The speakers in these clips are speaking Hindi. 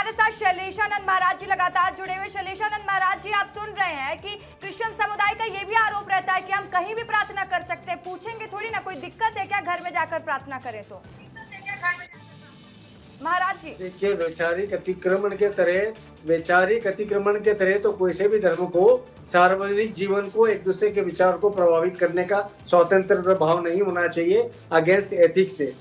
हमारे साथ शैलेशानंद महाराज जी लगातार जुड़े हुए। शैलेशानंद महाराज जी, आप सुन रहे हैं कि क्रिश्चियन समुदाय का ये भी आरोप रहता है कि हम कहीं भी प्रार्थना कर सकते हैं, पूछेंगे थोड़ी ना कोई दिक्कत है क्या घर में जाकर प्रार्थना करें तो। महाराज जी देखिए, वैचारिक अतिक्रमण के तरह तो कोई से भी धर्म को, सार्वजनिक जीवन को, एक दूसरे के विचार को प्रभावित करने का स्वतंत्र भाव नहीं होना चाहिए अगेंस्ट एथिक्स से।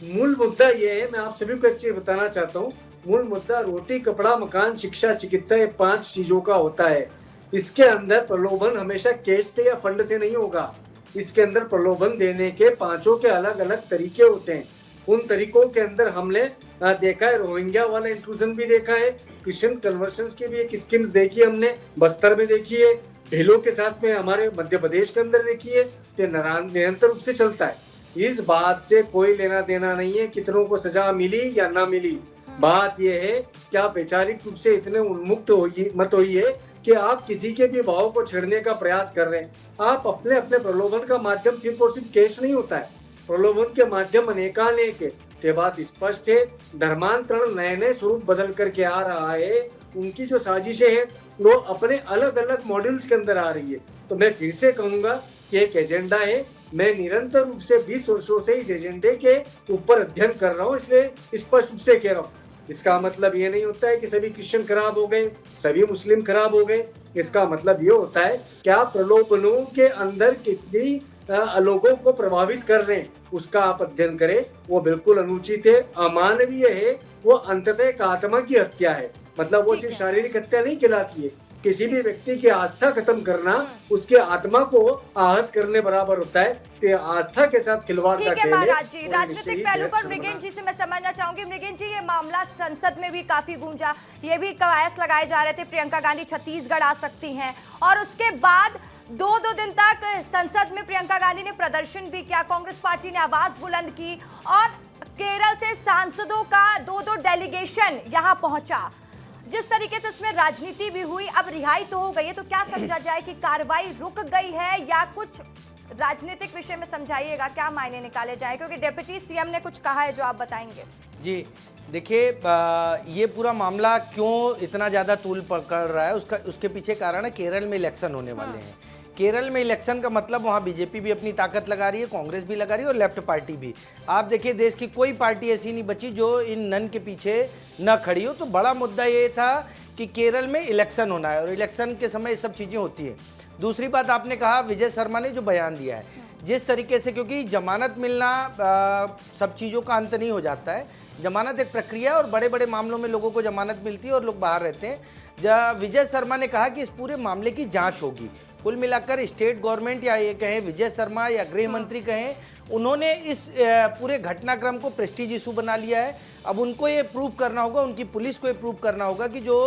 मूल मुद्दा ये है, मैं आप सभी को एक चीज बताना चाहता हूँ। मूल मुद्दा रोटी, कपड़ा, मकान, शिक्षा, चिकित्सा, ये 5 चीजों का होता है। इसके अंदर प्रलोभन हमेशा कैश से या फंड से नहीं होगा। इसके अंदर प्रलोभन देने के 5 के अलग अलग तरीके होते हैं। उन तरीकों के अंदर हमने देखा है, रोहिंग्या वाला इंट्रूजन भी देखा है, क्रिश्चियन कन्वर्शंस की भी एक स्कीम्स देखी है हमने, बस्तर में देखी है, ढीलों के साथ में हमारे मध्य प्रदेश के अंदर देखी है। तो निरंतर रूप से चलता है। इस बात से कोई लेना देना नहीं है कितनों को सजा मिली या ना मिली। बात यह है कि आप वैचारिक रूप से इतने उन्मुक्त मत होइए कि आप किसी के भी भाव को छेड़ने का प्रयास कर रहे हैं। आप अपने अपने प्रलोभन का माध्यम सिर्फ और सिर्फ कैश नहीं होता है, प्रलोभन के माध्यम अनेकानेक है। ये बात स्पष्ट है। धर्मांतरण नए नए स्वरूप बदल करके आ रहा है। उनकी जो साजिशें हैं वो अपने अलग अलग मॉडल्स के अंदर आ रही है। तो मैं फिर से कहूंगा कि एक एजेंडा है। मैं निरंतर रूप से 20 वर्षों से इस एजेंडे के ऊपर अध्ययन कर रहा हूँ, इसलिए स्पष्ट रूप से कह रहा हूँ। इसका मतलब ये नहीं होता है कि सभी क्रिश्चियन खराब हो गए, सभी मुस्लिम खराब हो गए। इसका मतलब ये होता है कि आप प्रलोभनों के अंदर कितनी लोगों को प्रभावित कर रहे हैं, उसका आप अध्ययन करें। वो बिल्कुल अनुचित है, अमानवीय है। वो अंततः एक आत्मा की हत्या है। मतलब वो सिर्फ शारीरिक हत्या नहीं कहलाती है। किसी भी व्यक्ति की आस्था खत्म करना उसके आत्मा को आहत करने बराबर होता है। तो आस्था के साथ खिलवाड़ का खेल है। महाराज जी, राजनीतिक पहलू पर मृगेन जी से मैं समझना चाहूंगी। मृगेन जी, ये मामला संसद में भी काफी गूंजा, ये भी कयास लगाए जा रहे थे प्रियंका गांधी छत्तीसगढ़ आ सकती हैं, और उसके बाद दो दिन तक संसद में प्रियंका गांधी ने प्रदर्शन भी किया, कांग्रेस पार्टी ने आवाज बुलंद की, और केरल से सांसदों का 2 डेलीगेशन यहां पहुंचा। जिस तरीके से इसमें राजनीति भी हुई, अब रिहाई तो हो गई है, तो क्या समझा जाए कि कार्रवाई रुक गई है या कुछ राजनीतिक विषय में समझाइएगा, क्या मायने निकाले जाए, क्योंकि डिप्टी सीएम ने कुछ कहा है जो आप बताएंगे। जी देखिए, ये पूरा मामला क्यों इतना ज़्यादा तूल पकड़ रहा है, उसके पीछे कारण है केरल में इलेक्शन होने वाले हैं। केरल में इलेक्शन का मतलब वहाँ बीजेपी भी अपनी ताकत लगा रही है, कांग्रेस भी लगा रही है और लेफ्ट पार्टी भी। आप देखिए, देश की कोई पार्टी ऐसी नहीं बची जो इन नन के पीछे न खड़ी हो। तो बड़ा मुद्दा ये था कि केरल में इलेक्शन होना है और इलेक्शन के समय ये सब चीज़ें होती हैं। दूसरी बात, आपने कहा विजय शर्मा ने जो बयान दिया है, जिस तरीके से, क्योंकि जमानत मिलना सब चीज़ों का अंत नहीं हो जाता है। जमानत एक प्रक्रिया है और बड़े बड़े मामलों में लोगों को जमानत मिलती है और लोग बाहर रहते हैं। विजय शर्मा ने कहा कि इस पूरे मामले की जांच होगी। कुल मिलाकर स्टेट गवर्नमेंट, या ये कहें विजय शर्मा या गृह मंत्री कहें, उन्होंने इस पूरे घटनाक्रम को प्रेस्टीज इशू बना लिया है। अब उनको ये प्रूव करना होगा, उनकी पुलिस को ये प्रूव करना होगा कि जो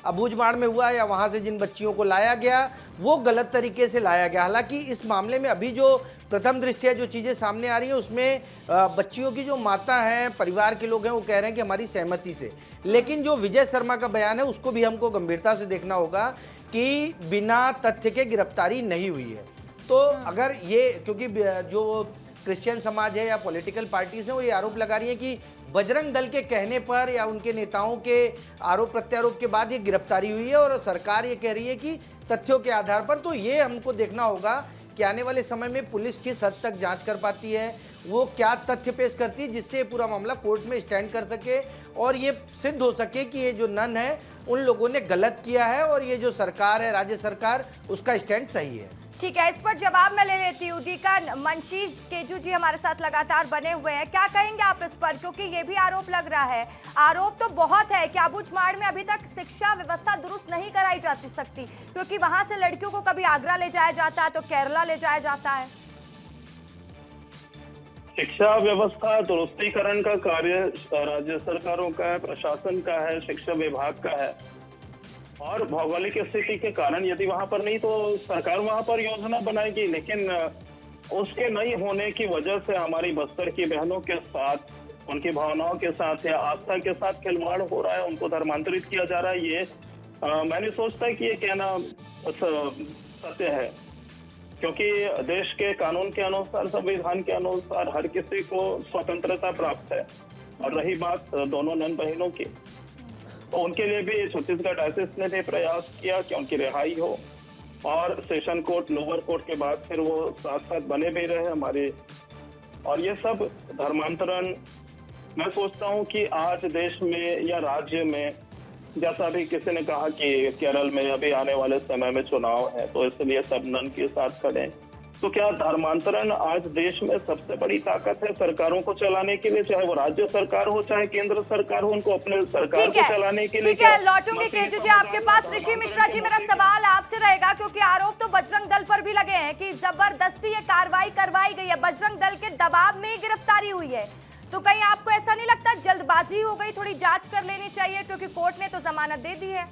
अबूझमाड़ में हुआ या वहाँ से जिन बच्चियों को लाया गया वो गलत तरीके से लाया गया। हालांकि इस मामले में अभी जो प्रथम दृष्टया जो चीज़ें सामने आ रही हैं उसमें बच्चियों की जो माता हैं, परिवार के लोग हैं, वो कह रहे हैं कि हमारी सहमति से। लेकिन जो विजय शर्मा का बयान है उसको भी हमको गंभीरता से देखना होगा कि बिना तथ्य के गिरफ्तारी नहीं हुई है। तो अगर ये, क्योंकि जो क्रिश्चियन समाज है या पॉलिटिकल पार्टीज हैं वो ये आरोप लगा रही है कि बजरंग दल के कहने पर या उनके नेताओं के आरोप प्रत्यारोप के बाद ये गिरफ्तारी हुई है, और सरकार ये कह रही है कि तथ्यों के आधार पर। तो ये हमको देखना होगा कि आने वाले समय में पुलिस किस हद तक जांच कर पाती है, वो क्या तथ्य पेश करती है जिससे पूरा मामला कोर्ट में स्टैंड कर सके और ये सिद्ध हो सके कि ये जो नन है उन लोगों ने गलत किया है और ये जो सरकार है, राज्य सरकार, उसका स्टैंड सही है। ठीक है, इस पर जवाब मैं ले लेती हूँ। डीका मनशीश केजू जी हमारे साथ लगातार बने हुए हैं, क्या कहेंगे आप इस पर, क्योंकि ये भी आरोप लग रहा है, आरोप तो बहुत है कि अबूझमाड़ में अभी तक शिक्षा व्यवस्था दुरुस्त नहीं कराई जा सकती, क्योंकि वहां से लड़कियों को कभी आगरा ले जाया जाता है तो केरला ले जाया जाता है। शिक्षा व्यवस्था दुरुस्तीकरण का कार्य राज्य सरकारों का है, प्रशासन का है, शिक्षा विभाग का है, और भौगोलिक स्थिति के कारण यदि वहां पर नहीं तो सरकार वहां पर योजना बनाएगी। लेकिन उसके नहीं होने की वजह से हमारी बस्तर की बहनों के साथ, उनकी भावनाओं के साथ या आस्था के साथ खिलवाड़ हो रहा है, उनको धर्मांतरित किया जा रहा है। ये मैं नहीं सोचता कि ये कहना सत्य है, क्योंकि देश के कानून के अनुसार, संविधान के अनुसार हर किसी को स्वतंत्रता प्राप्त है। और रही बात दोनों नन बहनों की, तो उनके लिए भी छत्तीसगढ़ एसएस ने भी प्रयास किया कि उनकी रिहाई हो, और सेशन कोर्ट, लोअर कोर्ट के बाद फिर वो साथ साथ बने भी रहे हमारे। और ये सब धर्मांतरण, मैं सोचता हूँ कि आज देश में या राज्य में, जैसा अभी किसी ने कहा कि केरल में अभी आने वाले समय में चुनाव है तो इसलिए सब नन के साथ खड़े हैं, तो क्या धर्मांतरण आज देश में सबसे बड़ी ताकत है सरकारों को चलाने के लिए, चाहे वो राज्य सरकार हो चाहे केंद्र सरकार हो, उनको अपने सरकार को चलाने के लिए? ठीक है, लौटूंगी केजू जी आपके पास। ऋषि मिश्रा जी, मेरा सवाल आपसे रहेगा, क्योंकि आरोप तो बजरंग दल पर भी लगे हैं कि जबरदस्ती ये कार्रवाई करवाई गई है, बजरंग दल के दबाव में ही गिरफ्तारी हुई है, तो कहीं आपको ऐसा नहीं लगता जल्दबाजी हो गई, थोड़ी जांच कर लेनी चाहिए, क्योंकि कोर्ट ने तो जमानत दे दी है?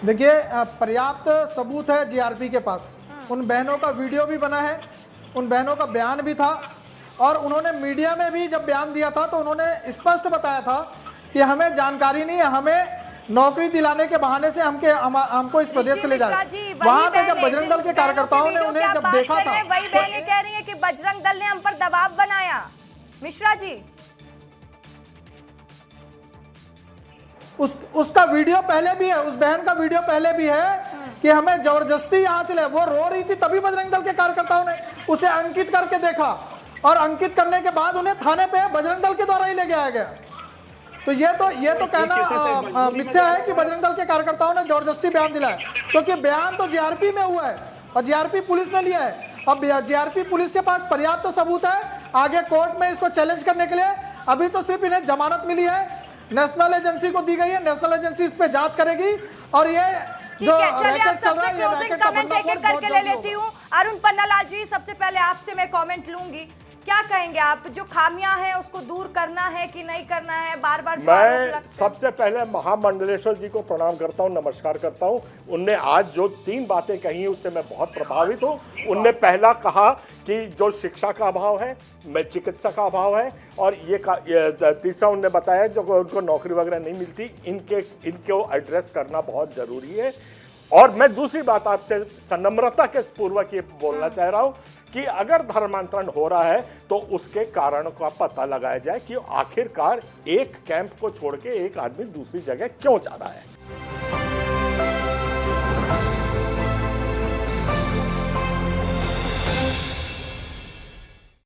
देखिए, पर्याप्त सबूत है जीआरपी के पास। उन बहनों का वीडियो भी बना है, उन बहनों का बयान भी था, और उन्होंने मीडिया में भी जब बयान दिया था तो उन्होंने स्पष्ट बताया था कि हमें जानकारी नहीं है, हमें नौकरी दिलाने के बहाने से हमको इस प्रदेश से ले जा रहे हैं। वहां पे जब बजरंग दल के कार्यकर्ताओं ने उन्हें जब देखा था, वही बहनें कह रही है कि बजरंग दल ने हम पर दबाव बनाया। मिश्रा जी, उसका वीडियो पहले भी है, उस बहन का वीडियो पहले भी है कि हमें जबरदस्ती यहाँ से ले, वो रो रही थी, तभी बजरंग दल के कार्यकर्ताओं ने उसे अंकित करके देखा, और अंकित करने के बाद उन्हें थाने पे बजरंग दल के द्वारा ही ले गया गया। तो ये तो कहना मिथ्या है कि बजरंग दल के कार्यकर्ताओं ने जबरदस्ती बयान दिलाया, क्योंकि बयान तो जीआरपी में हुआ है और जीआरपी पुलिस ने लिया है। अब जीआरपी पुलिस के पास पर्याप्त सबूत है आगे कोर्ट में इसको चैलेंज करने के लिए। अभी तो सिर्फ इन्हें जमानत मिली है, नेशनल एजेंसी को दी गई है, नेशनल एजेंसी इस पे जांच करेगी। और ये ठीक है, चलिए आप सबसे क्लोजिंग कमेंट एक-एक करके ले लेती हूँ। अरुण पन्नालाल जी, सबसे पहले आपसे मैं कमेंट लूंगी, क्या कहेंगे आप? जो खामियां हैं उसको दूर करना है कि नहीं करना है? बार बार मैं सबसे पहले महामंडलेश्वर जी को प्रणाम करता हूं, नमस्कार करता हूं। उनने आज जो 3 बातें कही उससे मैं बहुत प्रभावित हूं। उनने पहला कहा कि जो शिक्षा का अभाव है, में चिकित्सा का अभाव है, और ये तीसरा उनने बताया जो उनको नौकरी वगैरह नहीं मिलती, इनको एड्रेस करना बहुत जरूरी है। और मैं दूसरी बात आपसे सनम्रता के पूर्वक ये बोलना चाह रहा हूं कि अगर धर्मांतरण हो रहा है तो उसके कारण का पता लगाया जाए कि आखिरकार एक कैंप को छोड़ के एक आदमी दूसरी जगह क्यों जा रहा है।